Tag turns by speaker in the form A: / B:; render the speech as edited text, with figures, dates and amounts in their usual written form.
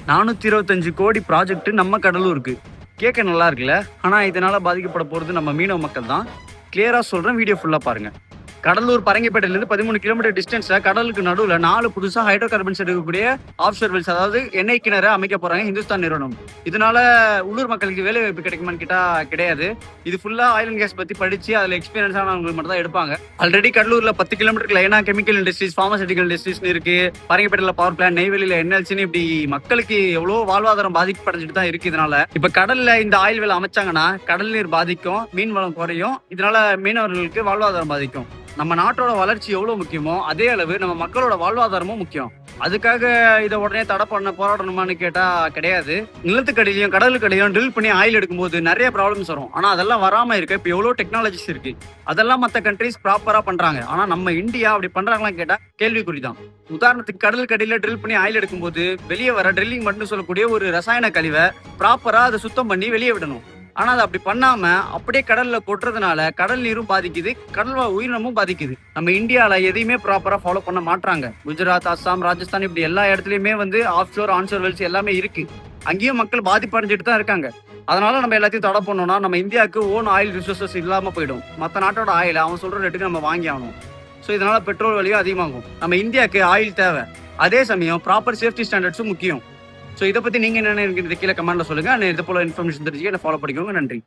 A: 425 கோடி ப்ராஜெக்ட் நம்ம கடலூருக்கு. கேட்க நல்லா இருக்குல்ல? ஆனா இதனால பாதிக்கப்பட போறது நம்ம மீனவ மக்கள் தான். கிளியரா சொல்றேன், வீடியோ ஃபுல்லா பாருங்க. கடலூர் பரங்கிப்பேட்டையிலிருந்து 13 கிலோமீட்டர் டிஸ்டன்ஸ்ல கடலுக்கு நடுவுல 4 புதுசா ஹைட்ரோ கார்பன்ஸ் எடுக்கக்கூடிய ஆஃப்ஷோர் வெல்ஸ், அதாவது எண்ணெய் கிணறு அமைக்க போறாங்க ஹிந்துஸ்தான் நிறுவனம். இதனால உள்ளூர் மக்களுக்கு வேலை வாய்ப்பு கிடைக்குமான்னு கேட்டா கிடையாது. இது ஃபுல்லா ஆயில் அண்ட் கேஸ் பத்தி படிச்சு அதுல எக்ஸ்பீரியன்ஸ் ஆனவங்களுக்கு மட்டும் தான் எடுப்பாங்க. ஆல்ரெடி கடலூர்ல 10 கிலோமீட்டருக்கு லைனா கெமிக்கல் இண்டஸ்ட்ரீஸ், பார்மசூட்டிக்கல் இண்டஸ்ட்ரீஸ் இருக்கு. பரங்கிப்பேட்டையில பவர் பிளான்ட், நெய்வேலியில என்எல்சின்னு இப்படி மக்களுக்கு எவ்வளவு வாழ்வாதாரம் பாதிக்கப்படைஞ்சிட்டு தான் இருக்கு. இதனால இப்ப கடல்ல இந்த ஆயில் வேலை அமைச்சாங்கன்னா கடல் நீர் பாதிக்கும், மீன் வளம் குறையும். இதனால மீனவர்களுக்கு வாழ்வாதாரம் பாதிக்கும். நம்ம நாட்டோட வளர்ச்சி எவ்வளவு முக்கியமோ அதே அளவு நம்ம மக்களோட வாழ்வாதாரமும் முக்கியம். அதுக்காக இதை உடனே தடை பண்ண போராடணுமான்னு கேட்டா கிடையாது. நிலத்துக்கடியிலையும் கடலுக்கடியிலும் ட்ரில் பண்ணி ஆயில் எடுக்கும்போது நிறைய ப்ராப்ளம்ஸ் வரும். ஆனா அதெல்லாம் வராம இருக்க இப்ப எவ்வளவு டெக்னாலஜிஸ் இருக்கு. அதெல்லாம் மற்ற கண்ட்ரிஸ் ப்ராப்பரா பண்றாங்க. ஆனா நம்ம இந்தியா அப்படி பண்றாங்களான்னு கேட்டா கேள்விக்குறிதான். உதாரணத்துக்கு கடலுக்கடியில ட்ரில் பண்ணி ஆயில் எடுக்கும்போது வெளியே வர ட்ரில்லிங் மட்டும் சொல்லக்கூடிய ஒரு ரசாயன கழிவை ப்ராப்பரா அதை சுத்தம் பண்ணி வெளியே விடணும். ஆனா அதை அப்படி பண்ணாம அப்படியே கடல்ல கொட்டுறதுனால கடல் நீரும் பாதிக்குது, கடல் உயிரினமும் பாதிக்குது. நம்ம இந்தியால எதையுமே ப்ராப்பரா ஃபாலோ பண்ண மாட்டாங்க. குஜராத், அஸ்ஸாம், ராஜஸ்தான் இப்படி எல்லா இடத்துலயுமே ஆஃப்ஷோர், ஆன்ஷோர் வெல்ஸ் எல்லாமே இருக்கு. அங்கேயும் மக்கள் பாதிப்படைஞ்சிட்டு தான் இருக்காங்க. அதனால நம்ம எல்லாத்தையும் தடை பண்ணோம்னா நம்ம இந்தியாவுக்கு ஓன் ஆயில் ரிசோர்சஸ் இல்லாம போயிடும். மற்ற நாட்டோட ஆயில் அவன் சொல்ற ரேட்டுக்கு நம்ம வாங்கி ஆகணும். ஸோ இதனால பெட்ரோல் விலையும் அதிகமாகும். நம்ம இந்தியாவுக்கு ஆயில் தேவை, அதே சமயம் ப்ராப்பர் சேஃப்டி ஸ்டாண்டர்ட்ஸும் முக்கியம். ஸோ இதை பத்தி நீங்க என்ன நினைக்கிறீங்க கீழே கமெண்ட்ல சொல்லுங்க. இது போல இன்ஃபர்மேஷன் தெரிஞ்சுக்க என்ன ஃபாலோ பண்ணிக்கோங்க. நன்றி.